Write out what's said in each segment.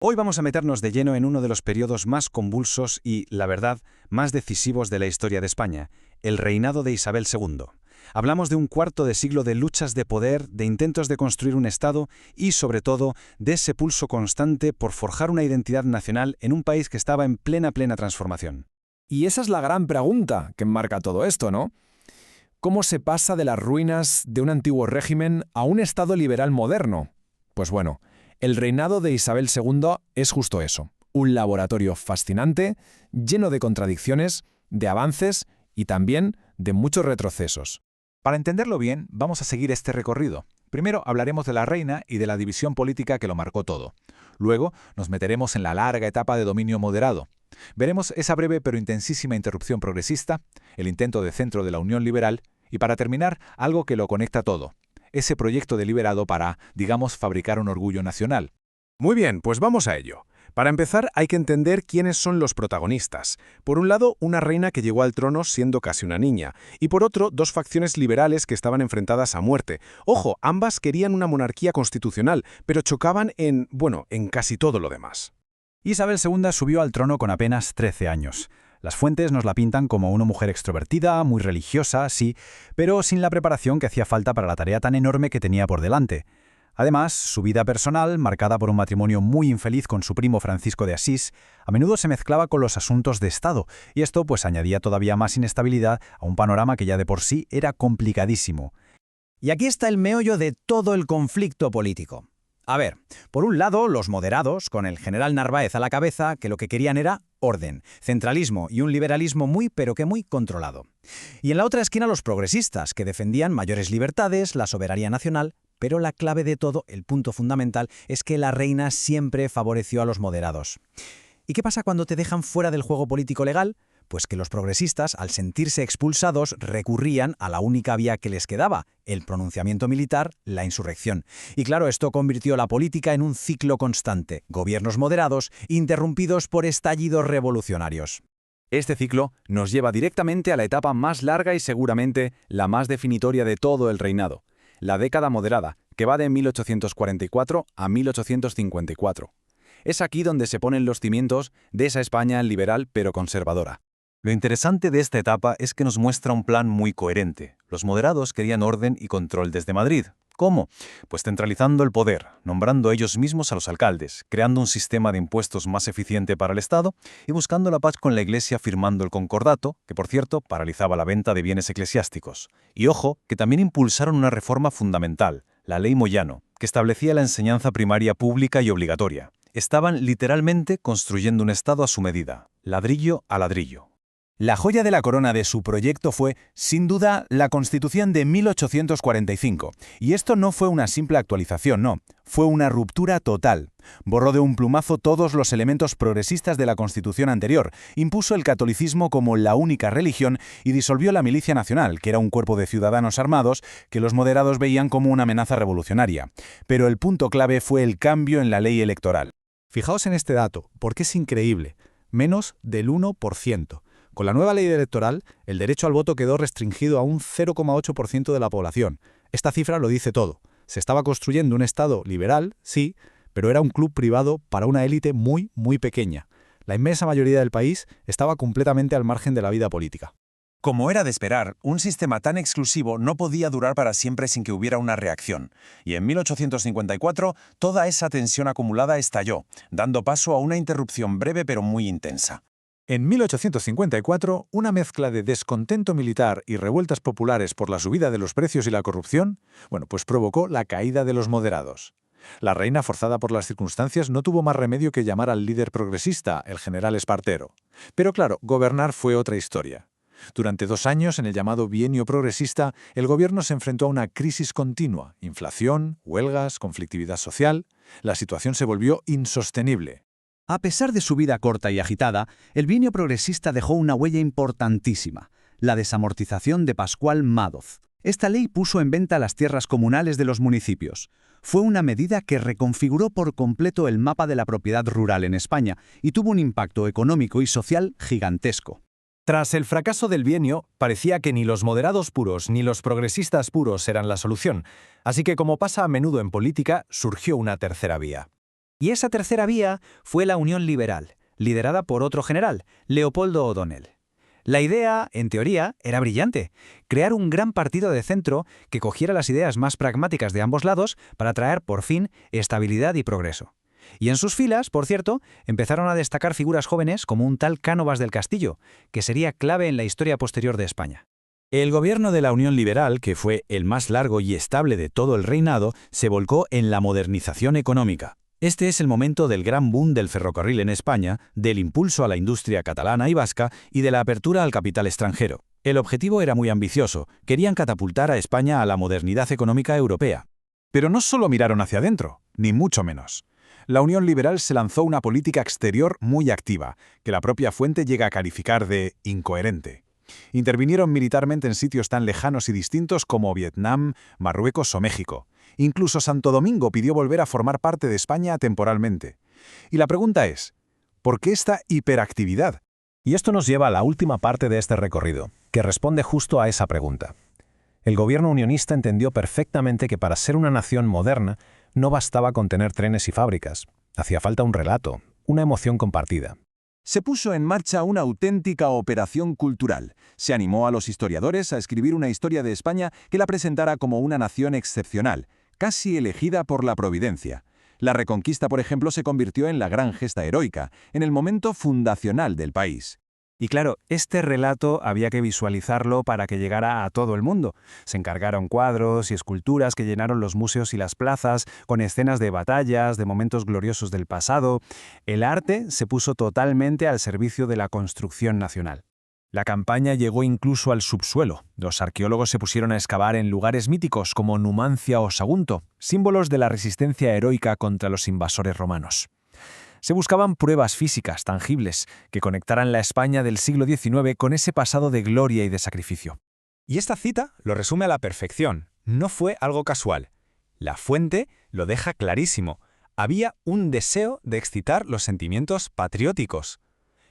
Hoy vamos a meternos de lleno en uno de los periodos más convulsos y, la verdad, más decisivos de la historia de España, el reinado de Isabel II. Hablamos de un cuarto de siglo de luchas de poder, de intentos de construir un Estado y, sobre todo, de ese pulso constante por forjar una identidad nacional en un país que estaba en plena transformación. Y esa es la gran pregunta que enmarca todo esto, ¿no? ¿Cómo se pasa de las ruinas de un antiguo régimen a un Estado liberal moderno? Pues bueno, el reinado de Isabel II es justo eso, un laboratorio fascinante, lleno de contradicciones, de avances y también de muchos retrocesos. Para entenderlo bien, vamos a seguir este recorrido. Primero hablaremos de la reina y de la división política que lo marcó todo. Luego nos meteremos en la larga etapa de dominio moderado. Veremos esa breve pero intensísima interrupción progresista, el intento de centro de la Unión Liberal y, para terminar, algo que lo conecta todo: ese proyecto deliberado para, digamos, fabricar un orgullo nacional. Muy bien, pues vamos a ello. Para empezar, hay que entender quiénes son los protagonistas. Por un lado, una reina que llegó al trono siendo casi una niña, y por otro, dos facciones liberales que estaban enfrentadas a muerte. Ojo, ambas querían una monarquía constitucional, pero chocaban en casi todo lo demás. Isabel II subió al trono con apenas 13 años. Las fuentes nos la pintan como una mujer extrovertida, muy religiosa, sí, pero sin la preparación que hacía falta para la tarea tan enorme que tenía por delante. Además, su vida personal, marcada por un matrimonio muy infeliz con su primo Francisco de Asís, a menudo se mezclaba con los asuntos de Estado, y esto pues añadía todavía más inestabilidad a un panorama que ya de por sí era complicadísimo. Y aquí está el meollo de todo el conflicto político. A ver, por un lado, los moderados, con el general Narváez a la cabeza, que lo que querían era orden, centralismo y un liberalismo muy controlado. Y en la otra esquina los progresistas, que defendían mayores libertades, la soberanía nacional, pero la clave de todo, el punto fundamental, es que la reina siempre favoreció a los moderados. ¿Y qué pasa cuando te dejan fuera del juego político legal? Pues que los progresistas, al sentirse expulsados, recurrían a la única vía que les quedaba: el pronunciamiento militar, la insurrección. Y claro, esto convirtió la política en un ciclo constante: gobiernos moderados, interrumpidos por estallidos revolucionarios. Este ciclo nos lleva directamente a la etapa más larga y seguramente la más definitoria de todo el reinado: la década moderada, que va de 1844 a 1854. Es aquí donde se ponen los cimientos de esa España liberal pero conservadora. Lo interesante de esta etapa es que nos muestra un plan muy coherente. Los moderados querían orden y control desde Madrid. ¿Cómo? Pues centralizando el poder, nombrando ellos mismos a los alcaldes, creando un sistema de impuestos más eficiente para el Estado y buscando la paz con la Iglesia, firmando el concordato, que por cierto paralizaba la venta de bienes eclesiásticos. Y ojo, que también impulsaron una reforma fundamental, la Ley Moyano, que establecía la enseñanza primaria pública y obligatoria. Estaban literalmente construyendo un Estado a su medida, ladrillo a ladrillo. La joya de la corona de su proyecto fue, sin duda, la Constitución de 1845. Y esto no fue una simple actualización, no. Fue una ruptura total. Borró de un plumazo todos los elementos progresistas de la Constitución anterior, impuso el catolicismo como la única religión y disolvió la Milicia Nacional, que era un cuerpo de ciudadanos armados que los moderados veían como una amenaza revolucionaria. Pero el punto clave fue el cambio en la ley electoral. Fijaos en este dato, porque es increíble. Menos del 1%. Con la nueva ley electoral, el derecho al voto quedó restringido a un 0,8% de la población. Esta cifra lo dice todo. Se estaba construyendo un Estado liberal, sí, pero era un club privado para una élite muy pequeña. La inmensa mayoría del país estaba completamente al margen de la vida política. Como era de esperar, un sistema tan exclusivo no podía durar para siempre sin que hubiera una reacción. Y en 1854, toda esa tensión acumulada estalló, dando paso a una interrupción breve pero muy intensa. En 1854, una mezcla de descontento militar y revueltas populares por la subida de los precios y la corrupción, pues provocó la caída de los moderados. La reina, forzada por las circunstancias, no tuvo más remedio que llamar al líder progresista, el general Espartero. Pero claro, gobernar fue otra historia. Durante 2 años, en el llamado bienio progresista, el gobierno se enfrentó a una crisis continua: inflación, huelgas, conflictividad social. La situación se volvió insostenible. A pesar de su vida corta y agitada, el bienio progresista dejó una huella importantísima: la desamortización de Pascual Madoz. Esta ley puso en venta las tierras comunales de los municipios. Fue una medida que reconfiguró por completo el mapa de la propiedad rural en España y tuvo un impacto económico y social gigantesco. Tras el fracaso del bienio, parecía que ni los moderados puros ni los progresistas puros eran la solución. Así que, como pasa a menudo en política, surgió una tercera vía. Y esa tercera vía fue la Unión Liberal, liderada por otro general, Leopoldo O'Donnell. La idea, en teoría, era brillante: crear un gran partido de centro que cogiera las ideas más pragmáticas de ambos lados para traer, por fin, estabilidad y progreso. Y en sus filas, por cierto, empezaron a destacar figuras jóvenes como un tal Cánovas del Castillo, que sería clave en la historia posterior de España. El gobierno de la Unión Liberal, que fue el más largo y estable de todo el reinado, se volcó en la modernización económica. Este es el momento del gran boom del ferrocarril en España, del impulso a la industria catalana y vasca y de la apertura al capital extranjero. El objetivo era muy ambicioso: querían catapultar a España a la modernidad económica europea. Pero no solo miraron hacia adentro, ni mucho menos. La Unión Liberal se lanzó una política exterior muy activa, que la propia fuente llega a calificar de incoherente. Intervinieron militarmente en sitios tan lejanos y distintos como Vietnam, Marruecos o México. Incluso Santo Domingo pidió volver a formar parte de España temporalmente. Y la pregunta es, ¿por qué esta hiperactividad? Y esto nos lleva a la última parte de este recorrido, que responde justo a esa pregunta. El gobierno unionista entendió perfectamente que para ser una nación moderna no bastaba con tener trenes y fábricas. Hacía falta un relato, una emoción compartida. Se puso en marcha una auténtica operación cultural. Se animó a los historiadores a escribir una historia de España que la presentara como una nación excepcional, casi elegida por la providencia. La Reconquista, por ejemplo, se convirtió en la gran gesta heroica, en el momento fundacional del país. Y claro, este relato había que visualizarlo para que llegara a todo el mundo. Se encargaron cuadros y esculturas que llenaron los museos y las plazas, con escenas de batallas, de momentos gloriosos del pasado. El arte se puso totalmente al servicio de la construcción nacional. La campaña llegó incluso al subsuelo. Los arqueólogos se pusieron a excavar en lugares míticos como Numancia o Sagunto, símbolos de la resistencia heroica contra los invasores romanos. Se buscaban pruebas físicas, tangibles, que conectaran la España del siglo XIX con ese pasado de gloria y de sacrificio. Y esta cita lo resume a la perfección. No fue algo casual. La fuente lo deja clarísimo. Había un deseo de excitar los sentimientos patrióticos.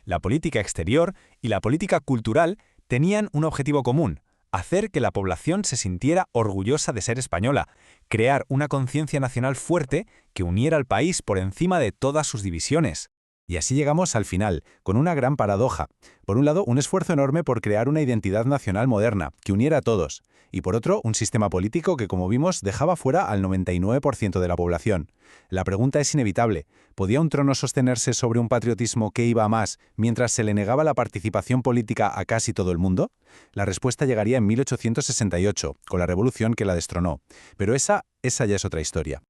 La política exterior y la política cultural tenían un objetivo común: hacer que la población se sintiera orgullosa de ser española, crear una conciencia nacional fuerte que uniera al país por encima de todas sus divisiones. Y así llegamos al final, con una gran paradoja. Por un lado, un esfuerzo enorme por crear una identidad nacional moderna, que uniera a todos, y por otro, un sistema político que, como vimos, dejaba fuera al 99% de la población. La pregunta es inevitable: ¿podía un trono sostenerse sobre un patriotismo que iba a más mientras se le negaba la participación política a casi todo el mundo? La respuesta llegaría en 1868, con la revolución que la destronó. Pero esa ya es otra historia.